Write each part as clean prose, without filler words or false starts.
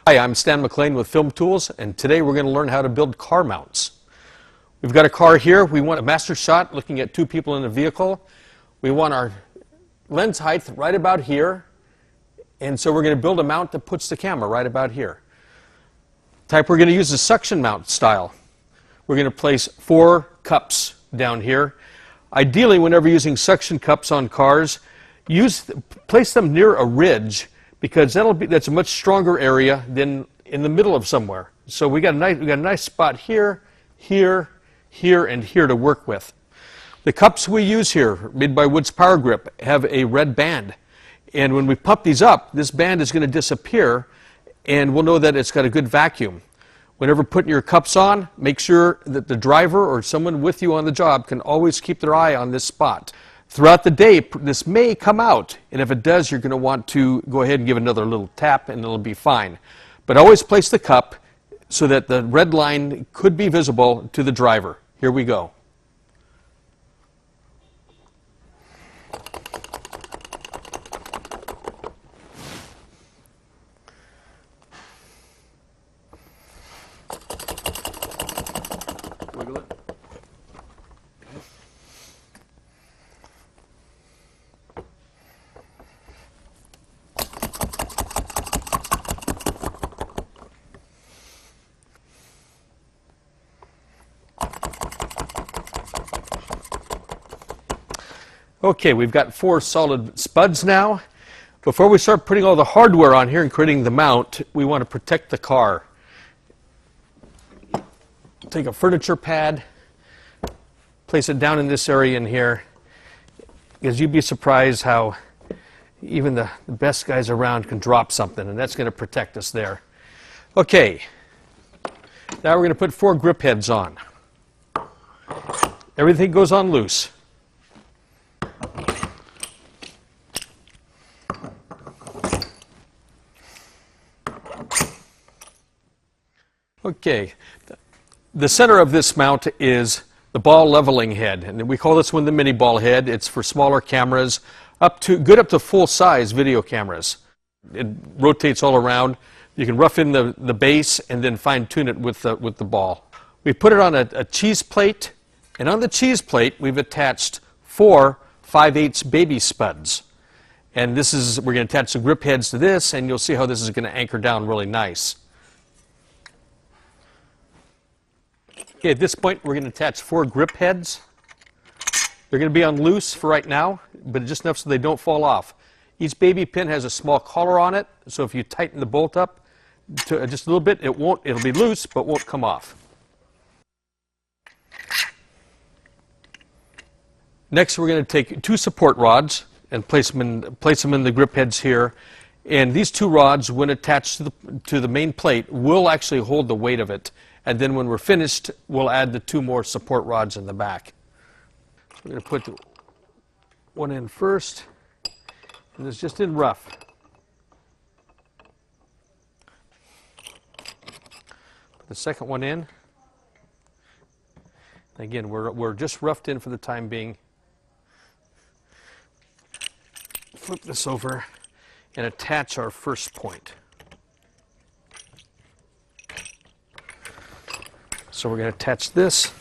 Hi, I'm Stan McLean with Film Tools, and today we're going to learn how to build car mounts. We've got a car here. We want a master shot looking at two people in a vehicle. We want our lens height right about here, and so we're going to build a mount that puts the camera right about here. The type we're going to use is suction mount style. We're going to place 4 cups down here. Ideally, whenever using suction cups on cars, place them near a ridge, because that's a much stronger area than in the middle of somewhere. So we got a nice spot here, here, here, and here to work with. The cups we use here, made by Woods Powr-Grip, have a red band. And when we pump these up, this band is going to disappear, and we'll know that it's got a good vacuum. Whenever putting your cups on, make sure that the driver or someone with you on the job can always keep their eye on this spot. Throughout the day, this may come out, and if it does, you're going to want to go ahead and give another little tap, and it'll be fine. But always place the cup so that the red line could be visible to the driver. Here we go. Wiggle it. Okay, we've got 4 solid spuds now. Before we start putting all the hardware on here and creating the mount, we want to protect the car. Take a furniture pad, place it down in this area in here, because you'd be surprised how even the best guys around can drop something, and that's going to protect us there. Okay, now we're going to put 4 grip heads on. Everything goes on loose. Okay, the center of this mount is the ball leveling head, and we call this one the mini ball head. It's for smaller cameras, good up to full-size video cameras. It rotates all around. You can rough in the base and then fine-tune it with the ball. We put it on a cheese plate, and on the cheese plate we've attached 4 5/8 baby spuds. And we're going to attach the grip heads to this, and you'll see how this is going to anchor down really nice. Okay, at this point, we're going to attach 4 grip heads. They're going to be on loose for right now, but just enough so they don't fall off. Each baby pin has a small collar on it, so if you tighten the bolt up to just a little bit, it'll be loose, but won't come off. Next, we're going to take 2 support rods and place them in the grip heads here. And these 2 rods, when attached to the main plate, will actually hold the weight of it. And then when we're finished, we'll add the 2 more support rods in the back. We're going to put one in first, and it's just in rough. Put the second one in. Again, we're just roughed in for the time being. Flip this over and attach our first point. So we're going to attach this.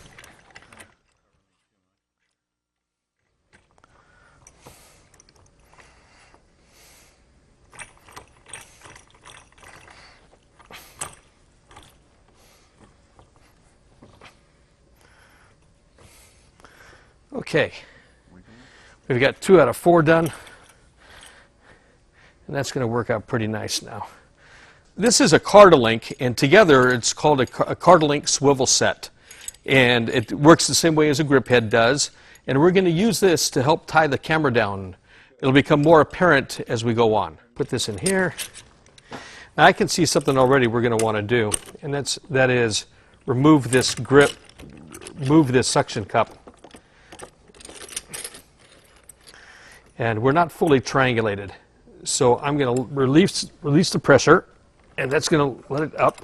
Okay, we've got 2 out of 4 done, and that's going to work out pretty nice now. This is a Cardalink, and together it's called a Cardalink swivel set. And it works the same way as a grip head does. And we're going to use this to help tie the camera down. It'll become more apparent as we go on. Put this in here. Now I can see something already we're going to want to do, and that is remove this grip, move this suction cup. And we're not fully triangulated. So I'm going to release the pressure. And that's going to let it up,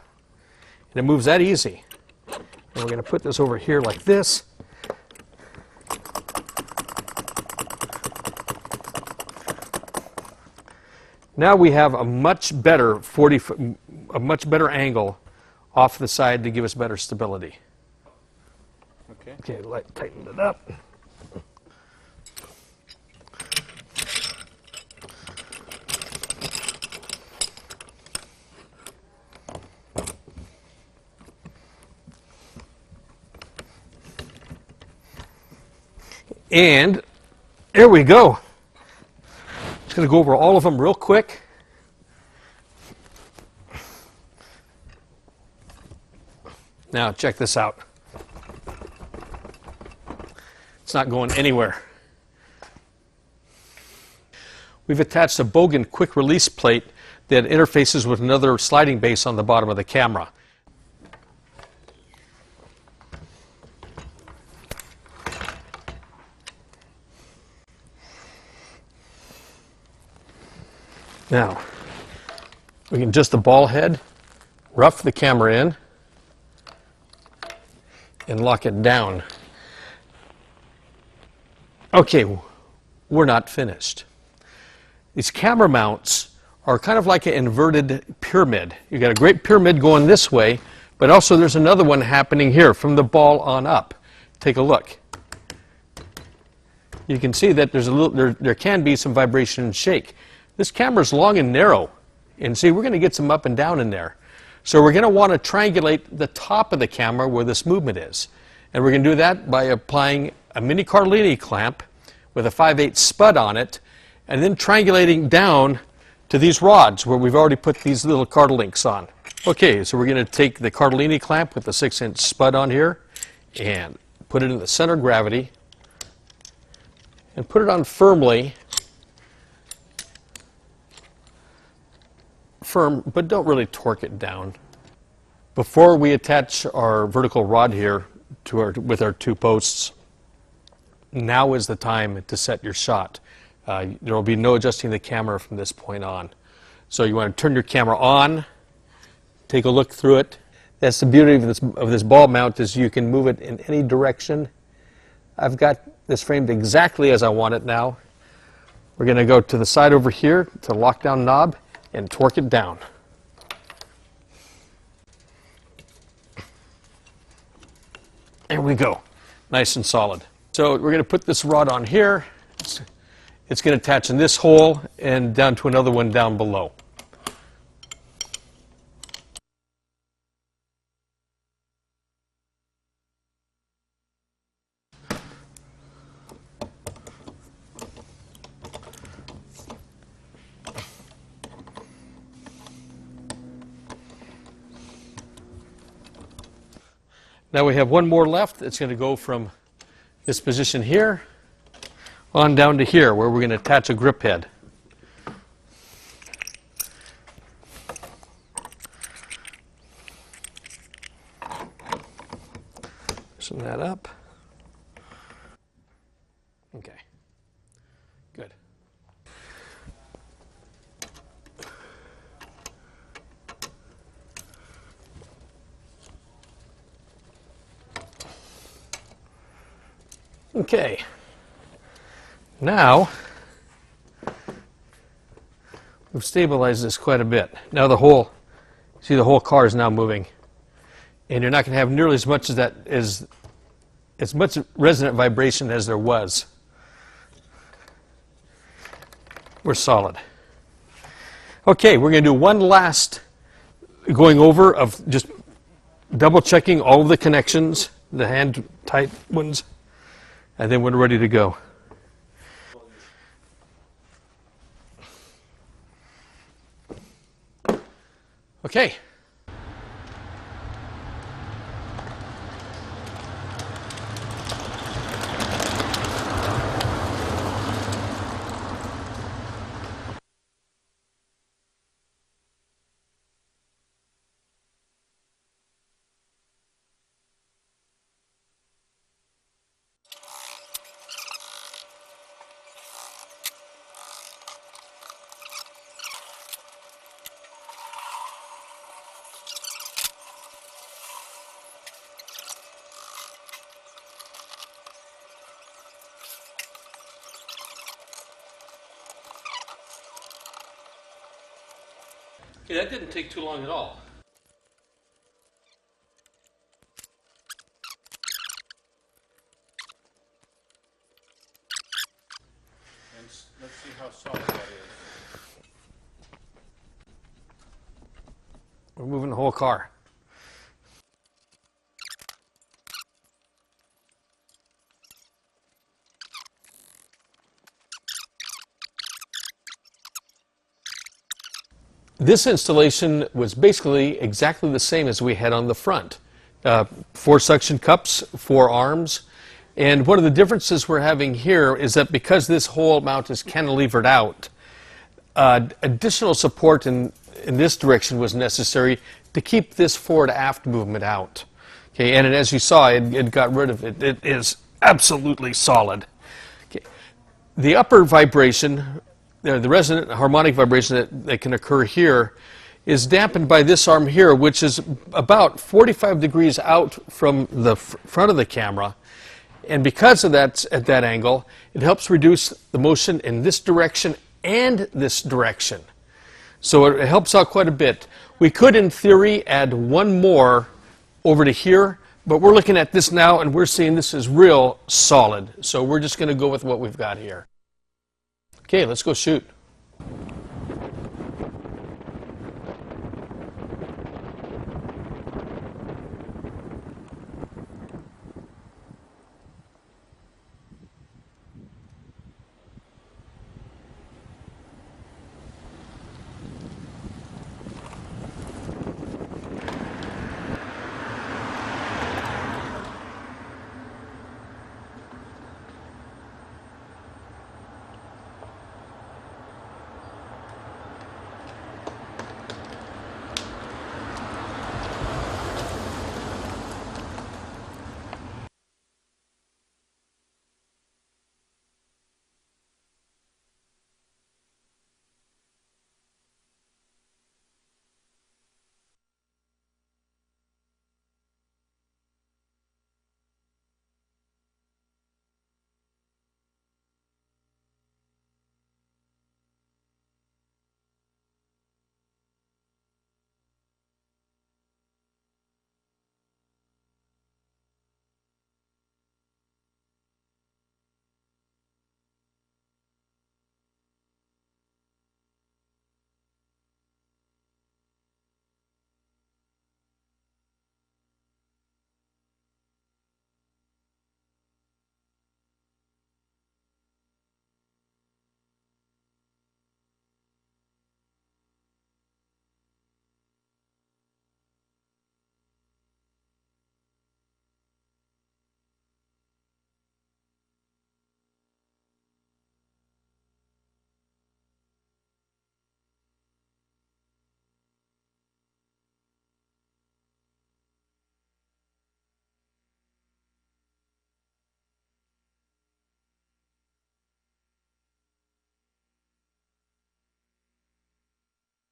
and it moves that easy. And we're going to put this over here like this. Now we have a much better a much better angle off the side to give us better stability. Okay. Okay, tighten it up. And there we go. Just going to go over all of them real quick. Now check this out. It's not going anywhere. We've attached a Bogan quick release plate that interfaces with another sliding base on the bottom of the camera. Now, we can adjust the ball head, rough the camera in, and lock it down. Okay, we're not finished. These camera mounts are kind of like an inverted pyramid. You've got a great pyramid going this way, but also there's another one happening here from the ball on up. Take a look. You can see that there's there can be some vibration and shake. This camera is long and narrow, and see, we're going to get some up and down in there. So we're going to want to triangulate the top of the camera where this movement is. And we're going to do that by applying a mini Cardellini clamp with a 5/8 spud on it, and then triangulating down to these rods where we've already put these little Cardelinks on. Okay, so we're going to take the Cardellini clamp with the 6-inch spud on here and put it in the center of gravity and put it on firmly. Firm, but don't really torque it down. Before we attach our vertical rod here with our two posts, now is the time to set your shot. There will be no adjusting the camera from this point on. So you want to turn your camera on, take a look through it. That's the beauty of this ball mount, is you can move it in any direction. I've got this framed exactly as I want it now. We're going to go to the side over here to the lockdown knob and torque it down. There we go, nice and solid. So we're going to put this rod on here. It's going to attach in this hole and down to another one down below. Now we have one more left. It's going to go from this position here on down to here, where we're going to attach a grip head. Loosen that up. Okay, good. Okay, now we've stabilized this quite a bit. Now the whole car is now moving, and you're not going to have nearly as much as much resonant vibration as there was. We're solid. Okay, we're going to do one last going over of just double checking all of the connections, the hand tight ones, and then we're ready to go. Okay. Yeah, that didn't take too long at all. And let's see how solid that is. We're moving the whole car. This installation was basically exactly the same as we had on the front. 4 suction cups, 4 arms, and one of the differences we're having here is that because this whole mount is cantilevered out, additional support in this direction was necessary to keep this forward-aft movement out. Okay, and as you saw, it got rid of it. It is absolutely solid. Okay. The upper vibration, the resonant harmonic vibration that can occur here, is dampened by this arm here, which is about 45 degrees out from the front of the camera. And because of that, at that angle, it helps reduce the motion in this direction and this direction. So it helps out quite a bit. We could, in theory, add one more over to here, but we're looking at this now and we're seeing this is real solid. So we're just going to go with what we've got here. Okay, let's go shoot.